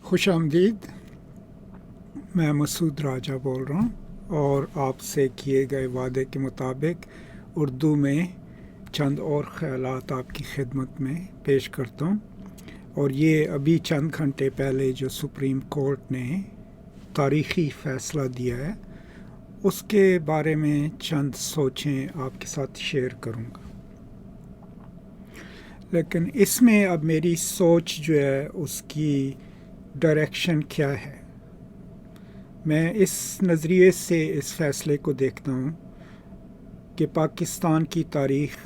خوش آمدید. میں مسعود راجہ بول رہا ہوں اور آپ سے کیے گئے وعدے کے مطابق اردو میں چند اور خیالات آپ کی خدمت میں پیش کرتا ہوں. اور یہ ابھی چند گھنٹے پہلے جو سپریم کورٹ نے تاریخی فیصلہ دیا ہے اس کے بارے میں چند سوچیں آپ کے ساتھ شیئر کروں گا. لیکن اس میں اب میری سوچ جو ہے اس کی ڈائریکشن کیا ہے. میں اس نظریے سے اس فیصلے کو دیکھتا ہوں کہ پاکستان کی تاریخ،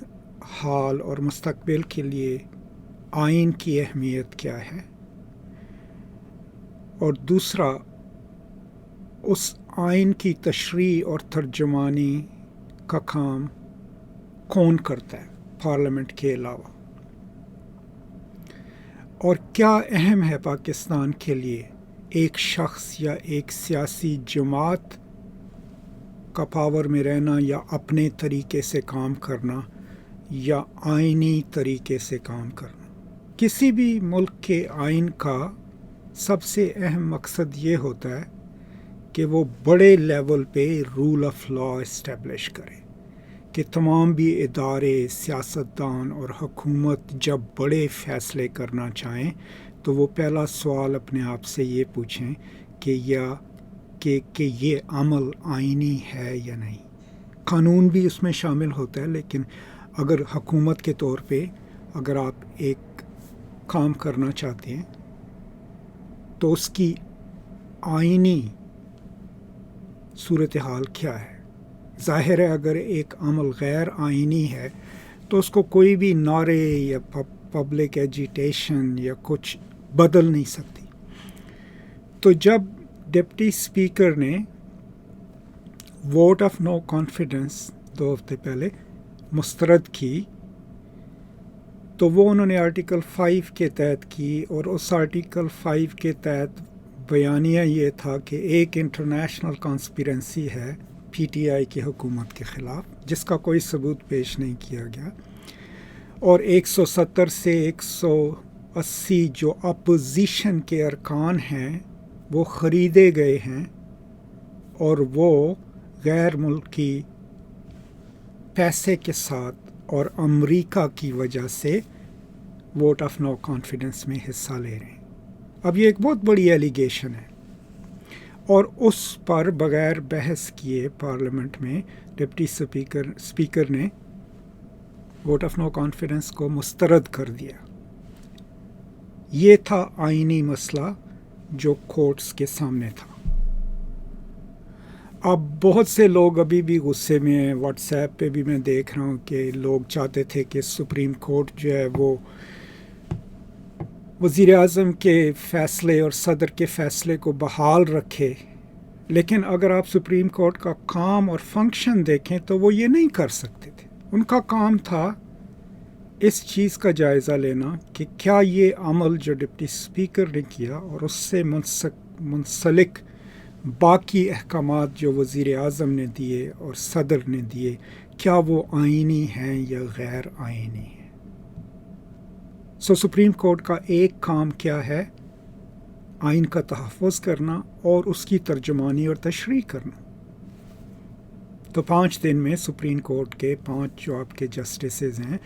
حال اور مستقبل کے لیے آئین کی اہمیت کیا ہے، اور دوسرا اس آئین کی تشریح اور ترجمانی کا کام کون کرتا ہے پارلیمنٹ کے علاوہ، اور کیا اہم ہے پاکستان کے لیے ایک شخص یا ایک سیاسی جماعت کا پاور میں رہنا یا اپنے طریقے سے کام کرنا یا آئینی طریقے سے کام کرنا. کسی بھی ملک کے آئین کا سب سے اہم مقصد یہ ہوتا ہے کہ وہ بڑے لیول پہ رول آف لا اسٹیبلش کرے، کہ تمام بھی ادارے، سیاستدان اور حکومت جب بڑے فیصلے کرنا چاہیں تو وہ پہلا سوال اپنے آپ سے یہ پوچھیں کہ یہ عمل آئینی ہے یا نہیں. قانون بھی اس میں شامل ہوتا ہے، لیکن اگر حکومت کے طور پہ اگر آپ ایک کام کرنا چاہتے ہیں تو اس کی آئینی صورتحال کیا ہے. ظاہر ہے اگر ایک عمل غیر آئینی ہے تو اس کو کوئی بھی نعرے یا پبلک ایجیٹیشن یا کچھ بدل نہیں سکتی. تو جب ڈپٹی اسپیکر نے ووٹ آف نو کانفیڈنس 2 ہفتے پہلے مسترد کی تو وہ انہوں نے آرٹیکل 5 کے تحت کی، اور اس آرٹیکل 5 کے تحت بیانیہ یہ تھا کہ ایک انٹرنیشنل کانسپیرنسی ہے پی ٹی آئی کی حکومت کے خلاف جس کا کوئی ثبوت پیش نہیں کیا گیا، اور 170 سے 180 جو اپوزیشن کے ارکان ہیں وہ خریدے گئے ہیں، اور وہ غیر ملکی پیسے کے ساتھ اور امریکہ کی وجہ سے ووٹ آف نو کانفیڈنس میں حصہ لے رہے ہیں. اب یہ ایک بہت بڑی ایلیگیشن ہے، اور اس پر بغیر بحث کیے پارلیمنٹ میں ڈپٹی اسپیکر نے ووٹ آف نو کانفیڈنس کو مسترد کر دیا. یہ تھا آئینی مسئلہ جو کورٹس کے سامنے تھا. اب بہت سے لوگ ابھی بھی غصے میں ہیں. واٹس ایپ پہ بھی میں دیکھ رہا ہوں کہ لوگ چاہتے تھے کہ سپریم کورٹ جو ہے وہ وزیر اعظم کے فیصلے اور صدر کے فیصلے کو بحال رکھے، لیکن اگر آپ سپریم کورٹ کا کام اور فنکشن دیکھیں تو وہ یہ نہیں کر سکتے تھے. ان کا کام تھا اس چیز کا جائزہ لینا کہ کیا یہ عمل جو ڈپٹی اسپیکر نے کیا اور اس سے منسلک باقی احکامات جو وزیر اعظم نے دیے اور صدر نے دیے، کیا وہ آئینی ہیں یا غیر آئینی ہیں. سپریم کورٹ کا ایک کام کیا ہے؟ آئین کا تحفظ کرنا اور اس کی ترجمانی اور تشریح کرنا. تو 5 دن میں سپریم کورٹ کے 5 جو آپ کے جسٹسز ہیں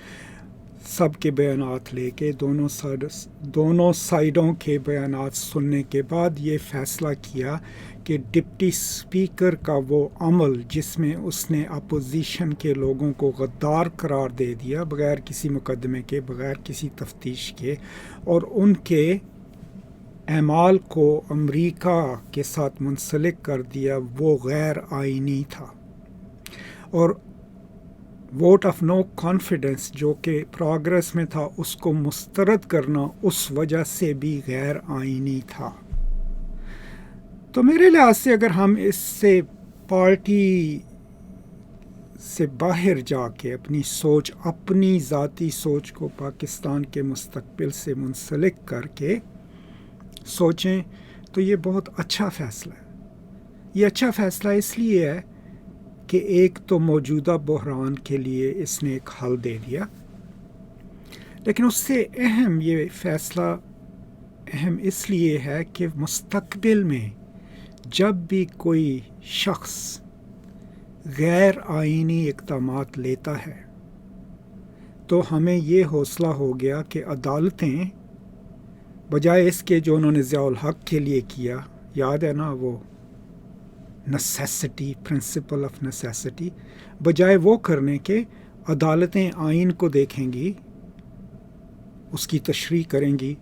سب کے بیانات لے کے دونوں سائڈوں کے بیانات سننے کے بعد یہ فیصلہ کیا کہ ڈپٹی اسپیکر کا وہ عمل جس میں اس نے اپوزیشن کے لوگوں کو غدار قرار دے دیا بغیر کسی مقدمے کے، بغیر کسی تفتیش کے، اور ان کے اعمال کو امریکہ کے ساتھ منسلک کر دیا، وہ غیر آئینی تھا. اور ووٹ آف نو کانفیڈنس جو کہ پروگرس میں تھا اس کو مسترد کرنا اس وجہ سے بھی غیر آئینی تھا. تو میرے لحاظ سے اگر ہم اس سے پارٹی سے باہر جا کے اپنی ذاتی سوچ کو پاکستان کے مستقبل سے منسلک کر کے سوچیں تو یہ بہت اچھا فیصلہ ہے. یہ اچھا فیصلہ اس لیے ہے کہ ایک تو موجودہ بحران کے لیے اس نے ایک حل دے دیا، لیکن اس سے اہم یہ فیصلہ اہم اس لیے ہے کہ مستقبل میں جب بھی کوئی شخص غیر آئینی اقدامات لیتا ہے تو ہمیں یہ حوصلہ ہو گیا کہ عدالتیں بجائے اس کے جو انہوں نے ضیاء الحق کے لیے کیا، یاد ہے نا وہ نیسیسٹی، پرنسپل آف نیسیسٹی، بجائے وہ کرنے کے عدالتیں آئین کو دیکھیں گی، اس کی تشریح کریں گی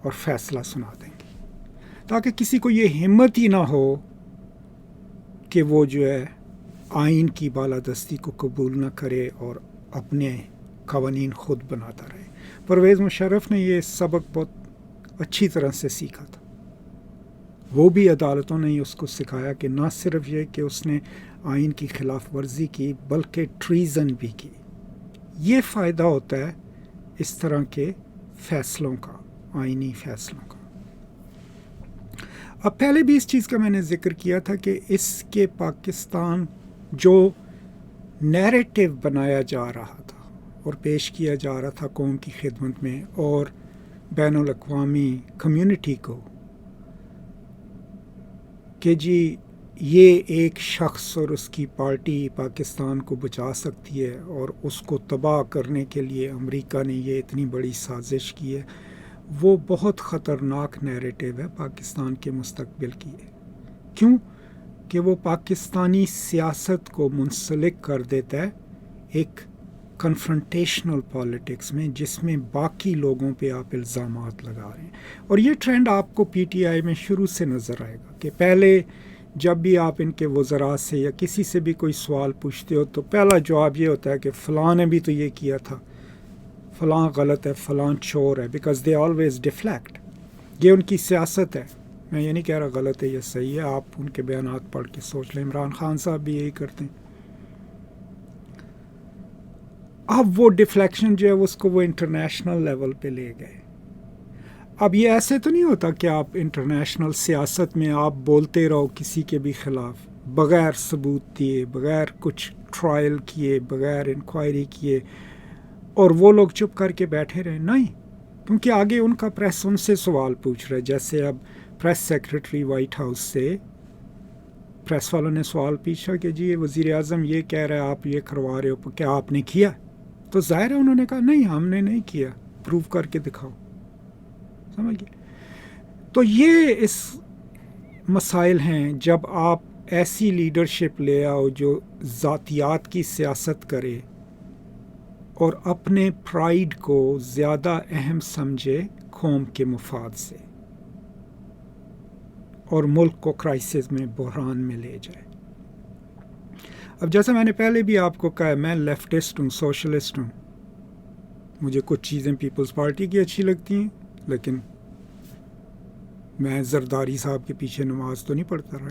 اور فیصلہ سنا دیں گی، تاکہ کسی کو یہ ہمت ہی نہ ہو کہ وہ جو ہے آئین کی بالادستی کو قبول نہ کرے اور اپنے قوانین خود بناتا رہے۔ پرویز مشرف نے یہ سبق بہت اچھی طرح سے سیکھا تھا، وہ بھی عدالتوں نے اس کو سکھایا کہ نہ صرف یہ کہ اس نے آئین کی خلاف ورزی کی بلکہ ٹریزن بھی کی۔ یہ فائدہ ہوتا ہے اس طرح کے فیصلوں کا، آئینی فیصلوں کا۔ اب پہلے بھی اس چیز کا میں نے ذکر کیا تھا کہ اس کے پاکستان جو نیریٹو بنایا جا رہا تھا اور پیش کیا جا رہا تھا قوم کی خدمت میں اور بین الاقوامی کمیونٹی کو کہ جی یہ ایک شخص اور اس کی پارٹی پاکستان کو بچا سکتی ہے اور اس کو تباہ کرنے کے لیے امریکہ نے یہ اتنی بڑی سازش کی ہے، وہ بہت خطرناک نیریٹو ہے پاکستان کے مستقبل کی ہے۔ کیوں کہ وہ پاکستانی سیاست کو منسلک کر دیتا ہے ایک کنفرنٹیشنل پالیٹکس میں، جس میں باقی لوگوں پہ آپ الزامات لگا رہے ہیں۔ اور یہ ٹرینڈ آپ کو پی ٹی آئی میں شروع سے نظر آئے گا کہ پہلے جب بھی آپ ان کے وزراء سے یا کسی سے بھی کوئی سوال پوچھتے ہو تو پہلا جواب یہ ہوتا ہے کہ فلاں نے بھی تو یہ کیا تھا، فلاں غلط ہے، فلاں چور ہے، بیکاز دے آلویز ڈیفلیکٹ۔ یہ ان کی سیاست ہے، میں یہ نہیں کہہ رہا غلط ہے یا صحیح ہے، آپ ان کے بیانات پڑھ کے سوچ لیں۔ عمران خان صاحب بھی یہی کرتے ہیں۔ اب وہ ڈیفلیکشن جو ہے اس کو وہ انٹرنیشنل لیول پہ لے گئے۔ اب یہ ایسے تو نہیں ہوتا کہ آپ انٹرنیشنل سیاست میں آپ بولتے رہو کسی کے بھی خلاف بغیر ثبوت دیے، بغیر کچھ ٹرائل کیے، بغیر انکوائری کیے، اور وہ لوگ چپ کر کے بیٹھے رہے۔ نہیں، کیونکہ آگے ان کا پریس ان سے سوال پوچھ رہا ہے۔ جیسے اب پریس سیکرٹری وائٹ ہاؤس سے پریس والوں نے سوال پوچھا کہ جی وزیر اعظم یہ کہہ رہا ہے آپ یہ کروا رہے ہو، کیا آپ نے کیا؟ تو ظاہر ہے انہوں نے کہا نہیں، ہم نے نہیں کیا، پروف کر کے دکھاؤ۔ سمجھ گئے؟ تو یہ اس مسائل ہیں جب آپ ایسی لیڈرشپ لے آؤ جو ذاتیات کی سیاست کرے اور اپنے پرائیڈ کو زیادہ اہم سمجھے قوم کے مفاد سے، اور ملک کو کرائسس میں، بحران میں لے جائے۔ اب جیسا میں نے پہلے بھی آپ کو کہا، میں لیفٹسٹ ہوں، سوشلسٹ ہوں، مجھے کچھ چیزیں پیپلز پارٹی کی اچھی لگتی ہیں، لیکن میں زرداری صاحب کے پیچھے نماز تو نہیں پڑھتا رہا۔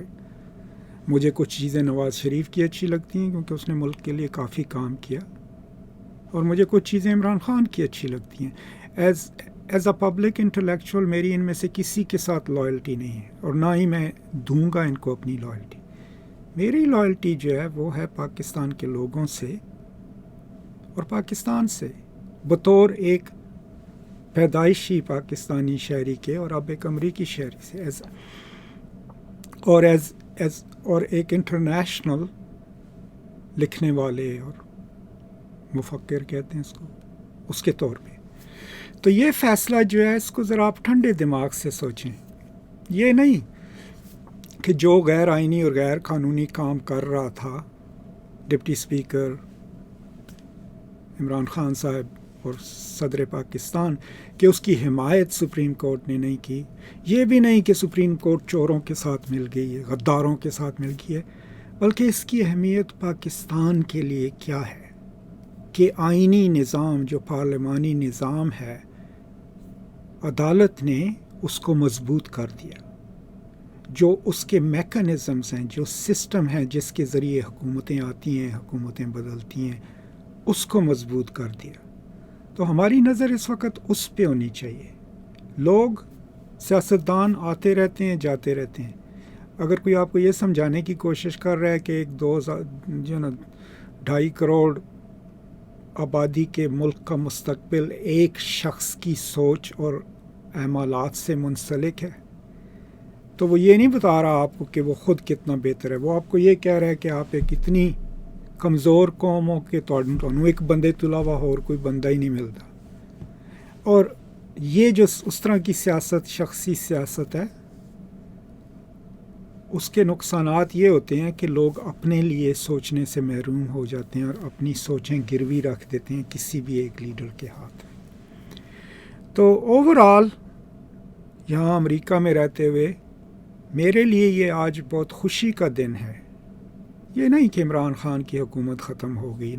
مجھے کچھ چیزیں نواز شریف کی اچھی لگتی ہیں کیونکہ اس نے ملک کے لیے کافی کام کیا، اور مجھے کچھ چیزیں عمران خان کی اچھی لگتی ہیں۔ ایز اے پبلک انٹلیکچوئل میری ان میں سے کسی کے ساتھ لائلٹی نہیں ہے، اور نہ ہی میں دوں گا ان کو اپنی لائلٹی۔ میری لائلٹی جو ہے وہ ہے پاکستان کے لوگوں سے اور پاکستان سے، بطور ایک پیدائشی پاکستانی شہری کے اور اب ایک امریکی شہری سے، اور ایک انٹرنیشنل لکھنے والے اور مفکر کہتے ہیں اس کو، اس کے طور پہ۔ تو یہ فیصلہ جو ہے اس کو ذرا آپ ٹھنڈے دماغ سے سوچیں۔ یہ نہیں کہ جو غیر آئینی اور غیر قانونی کام کر رہا تھا ڈپٹی اسپیکر عمران خان صاحب اور صدر پاکستان، کہ اس کی حمایت سپریم کورٹ نے نہیں کی۔ یہ بھی نہیں کہ سپریم کورٹ چوروں کے ساتھ مل گئی ہے، غداروں کے ساتھ مل گئی ہے، بلکہ اس کی اہمیت پاکستان کے لیے کیا ہے کہ آئینی نظام جو پارلیمانی نظام ہے، عدالت نے اس کو مضبوط کر دیا۔ جو اس کے میکانزمز ہیں، جو سسٹم ہے جس کے ذریعے حکومتیں آتی ہیں، حکومتیں بدلتی ہیں، اس کو مضبوط کر دیا۔ تو ہماری نظر اس وقت اس پہ ہونی چاہیے۔ لوگ سیاستدان آتے رہتے ہیں، جاتے رہتے ہیں۔ اگر کوئی آپ کو یہ سمجھانے کی کوشش کر رہا ہے کہ ایک 2.5 کروڑ آبادی کے ملک کا مستقبل ایک شخص کی سوچ اور اعمالات سے منسلک ہے، تو وہ یہ نہیں بتا رہا آپ کو کہ وہ خود کتنا بہتر ہے. وہ آپ کو یہ کہہ رہا ہے کہ آپ ایک اتنی کمزور قوم ہو کہ تھانوں ایک بندے تو علاوہ اور کوئی بندہ ہی نہیں ملتا. اور یہ جو اس طرح کی سیاست شخصی سیاست ہے، اس کے نقصانات یہ ہوتے ہیں کہ لوگ اپنے لیے سوچنے سے محروم ہو جاتے ہیں اور اپنی سوچیں گروی رکھ دیتے ہیں کسی بھی ایک لیڈر کے ہاتھ میں. تو اوورآل یہاں امریکہ میں رہتے ہوئے میرے لیے یہ آج بہت خوشی کا دن ہے. یہ نہیں کہ عمران خان کی حکومت ختم ہو گئی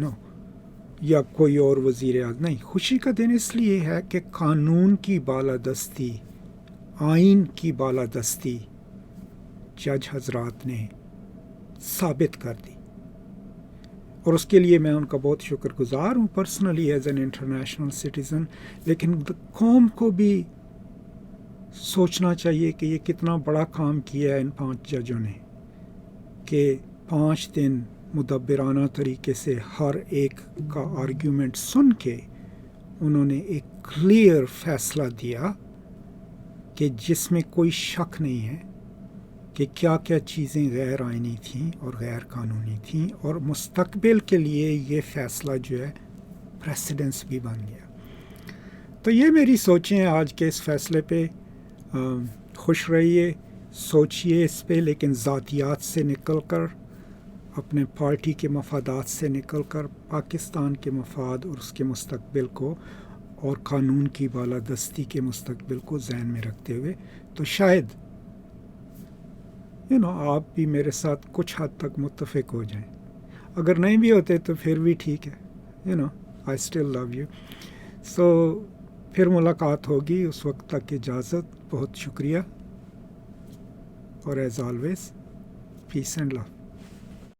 یا کوئی اور وزیر اعظم، نہیں. خوشی کا دن اس لیے ہے کہ قانون کی بالادستی، آئین کی بالادستی جج حضرات نے ثابت کر دی، اور اس کے لیے میں ان کا بہت شکر گزار ہوں personally as an international citizen. لیکن قوم کو بھی سوچنا چاہیے کہ یہ کتنا بڑا کام کیا ہے ان 5 ججوں نے، کہ 5 دن مدبرانہ طریقے سے ہر ایک کا آرگیومنٹ سن کے انہوں نے ایک کلیئر فیصلہ دیا کہ جس میں کوئی شک نہیں ہے کہ کیا کیا چیزیں غیر آئینی تھیں اور غیر قانونی تھیں، اور مستقبل کے لیے یہ فیصلہ جو ہے پریسیڈنس بھی بن گیا. تو یہ میری سوچیں ہیں آج کے اس فیصلے پہ. خوش رہیے، سوچیے اس پہ، لیکن ذاتیات سے نکل کر، اپنے پارٹی کے مفادات سے نکل کر پاکستان کے مفاد اور اس کے مستقبل کو اور قانون کی بالادستی کے مستقبل کو ذہن میں رکھتے ہوئے. تو شاید آپ بھی میرے ساتھ کچھ حد تک متفق ہو جائیں. اگر نہیں بھی ہوتے تو پھر بھی ٹھیک ہے. I still love you. سو پھر ملاقات ہوگی، اس وقت تک اجازت. بہت شکریہ، اور as always peace and love.